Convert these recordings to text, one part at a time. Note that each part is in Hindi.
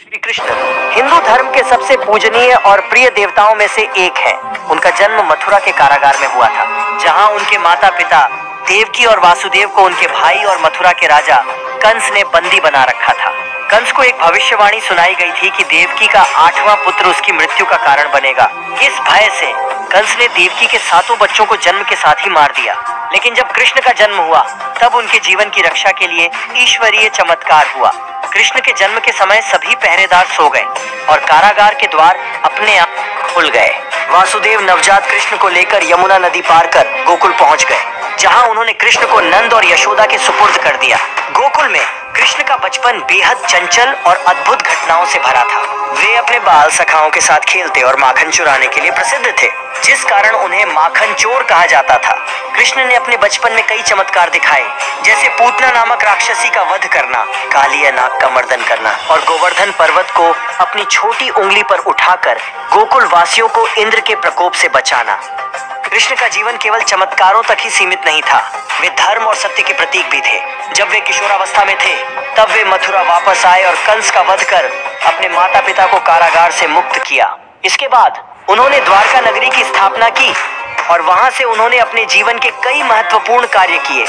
श्री कृष्ण हिंदू धर्म के सबसे पूजनीय और प्रिय देवताओं में से एक है। उनका जन्म मथुरा के कारागार में हुआ था, जहां उनके माता पिता देवकी और वासुदेव को उनके भाई और मथुरा के राजा कंस ने बंदी बना रखा था। कंस को एक भविष्यवाणी सुनाई गई थी कि देवकी का 8वां पुत्र उसकी मृत्यु का कारण बनेगा। इस भय से कंस ने देवकी के 7 बच्चों को जन्म के साथ ही मार दिया। लेकिन जब कृष्ण का जन्म हुआ तब उनके जीवन की रक्षा के लिए ईश्वरीय चमत्कार हुआ। कृष्ण के जन्म के समय सभी पहरेदार सो गए और कारागार के द्वार अपने आप खुल गए। वासुदेव नवजात कृष्ण को लेकर यमुना नदी पार कर गोकुल पहुंच गए, जहां उन्होंने कृष्ण को नंद और यशोदा के सुपुर्द कर दिया। गोकुल में कृष्ण का बचपन बेहद चंचल और अद्भुत घटनाओं से भरा था। वे अपने बाल सखाओं के साथ खेलते और माखन चुराने के लिए प्रसिद्ध थे, जिस कारण उन्हें माखन चोर कहा जाता था। कृष्ण ने अपने बचपन में कई चमत्कार दिखाए, जैसे पूतना नामक राक्षसी का वध करना, कालिया नाग का मर्दन करना और गोवर्धन पर्वत को अपनी छोटी उंगली पर उठाकर गोकुल वासियों को इंद्र के प्रकोप से बचाना। कृष्ण का जीवन केवल चमत्कारों तक ही सीमित नहीं था, वे धर्म और सत्य के प्रतीक भी थे। जब वे किशोरावस्था में थे तब वे मथुरा वापस आए और कंस का वध कर अपने माता पिता को कारागार से मुक्त किया। इसके बाद उन्होंने द्वारका नगरी की स्थापना की और वहां से उन्होंने अपने जीवन के कई महत्वपूर्ण कार्य किए।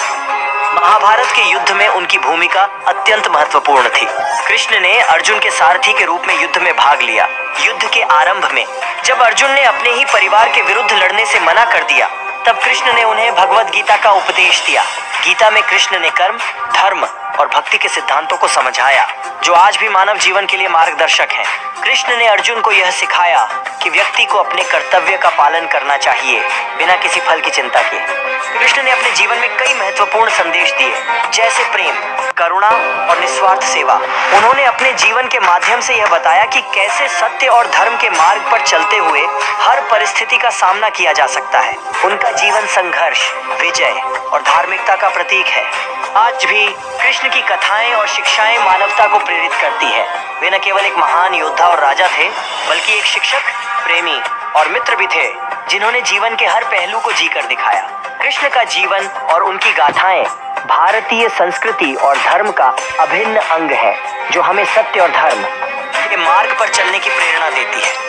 महाभारत के युद्ध में उनकी भूमिका अत्यंत महत्वपूर्ण थी। कृष्ण ने अर्जुन के सारथी के रूप में युद्ध में भाग लिया। युद्ध के आरंभ में जब अर्जुन ने अपने ही परिवार के विरुद्ध लड़ने से मना कर दिया, तब कृष्ण ने उन्हें भगवद गीता का उपदेश दिया। गीता में कृष्ण ने कर्म, धर्म और भक्ति के सिद्धांतों को समझाया, जो आज भी मानव जीवन के लिए मार्गदर्शक हैं। कृष्ण ने अर्जुन को यह सिखाया कि व्यक्ति को अपने कर्तव्य का पालन करना चाहिए, बिना किसी फल की चिंता के। कृष्ण ने अपने जीवन में कई महत्वपूर्ण संदेश दिए, जैसे प्रेम, करुणा और निस्वार्थ सेवा। उन्होंने अपने जीवन के माध्यम से यह बताया कि कैसे सत्य और धर्म के मार्ग पर चलते हुए हर परिस्थिति का सामना किया जा सकता है। उनका जीवन संघर्ष, विजय और धार्मिकता का प्रतीक है। आज भी कृष्ण की कथाएं और शिक्षाएं मानवता को प्रेरित करती है। वे न केवल एक महान योद्धा और राजा थे, बल्कि एक शिक्षक, प्रेमी और मित्र भी थे, जिन्होंने जीवन के हर पहलू को जीकर दिखाया। कृष्ण का जीवन और उनकी गाथाएं भारतीय संस्कृति और धर्म का अभिन्न अंग है, जो हमें सत्य और धर्म के मार्ग पर चलने की प्रेरणा देती है।